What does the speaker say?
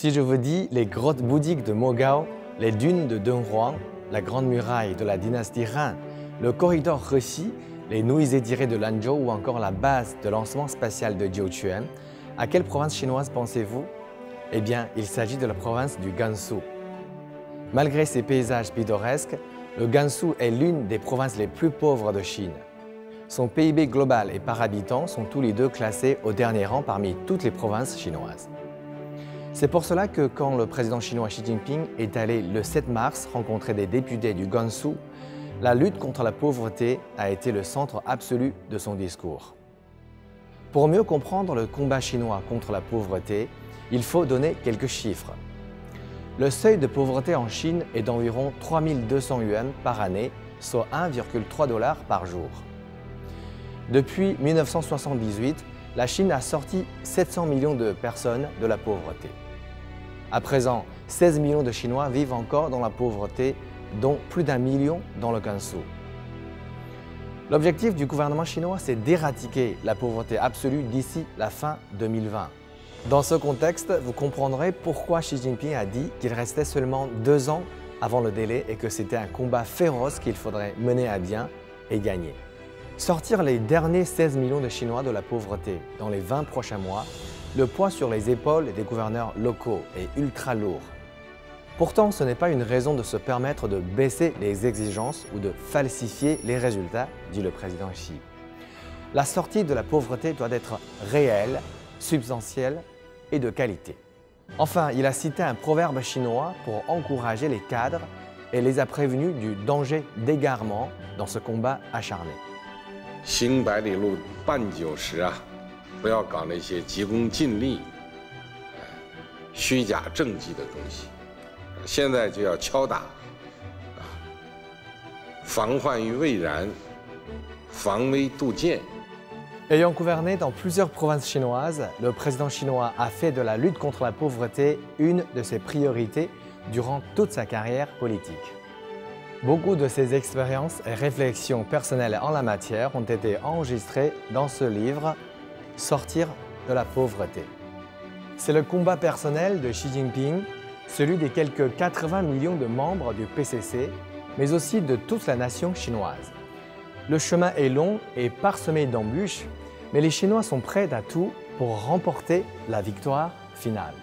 Si je vous dis les grottes bouddhiques de Mogao, les dunes de Dunhuang, la grande muraille de la dynastie Han, le corridor Hexi, les nouilles étirées de Lanzhou ou encore la base de lancement spatial de Jiuquan, à quelle province chinoise pensez-vous? Eh bien, il s'agit de la province du Gansu. Malgré ses paysages pittoresques, le Gansu est l'une des provinces les plus pauvres de Chine. Son PIB global et par habitant sont tous les deux classés au dernier rang parmi toutes les provinces chinoises. C'est pour cela que quand le président chinois Xi Jinping est allé le 7 mars rencontrer des députés du Gansu, la lutte contre la pauvreté a été le centre absolu de son discours. Pour mieux comprendre le combat chinois contre la pauvreté, il faut donner quelques chiffres. Le seuil de pauvreté en Chine est d'environ 3200 yuan par année, soit 1,3 $ par jour. Depuis 1978, la Chine a sorti 700 millions de personnes de la pauvreté. À présent, 16 millions de Chinois vivent encore dans la pauvreté, dont plus d'1 million dans le Gansu. L'objectif du gouvernement chinois, c'est d'éradiquer la pauvreté absolue d'ici la fin 2020. Dans ce contexte, vous comprendrez pourquoi Xi Jinping a dit qu'il restait seulement 2 ans avant le délai et que c'était un combat féroce qu'il faudrait mener à bien et gagner. Sortir les derniers 16 millions de Chinois de la pauvreté dans les 20 prochains mois, le poids sur les épaules des gouverneurs locaux est ultra lourd. Pourtant, ce n'est pas une raison de se permettre de baisser les exigences ou de falsifier les résultats, dit le président Xi. La sortie de la pauvreté doit être réelle, substantielle et de qualité. Enfin, il a cité un proverbe chinois pour encourager les cadres et les a prévenus du danger d'égarement dans ce combat acharné. 行百里路半九十啊，不要搞那些急功近利、虚假政绩的东西。现在就要敲打防患于未然，防微杜渐。 Ayant gouverné dans plusieurs provinces chinoises, le président chinois a fait de la lutte contre la pauvreté une de ses priorités durant toute sa carrière politique. Beaucoup de ses expériences et réflexions personnelles en la matière ont été enregistrées dans ce livre « Sortir de la pauvreté ». C'est le combat personnel de Xi Jinping, celui des quelques 80 millions de membres du PCC, mais aussi de toute la nation chinoise. Le chemin est long et parsemé d'embûches, mais les Chinois sont prêts à tout pour remporter la victoire finale.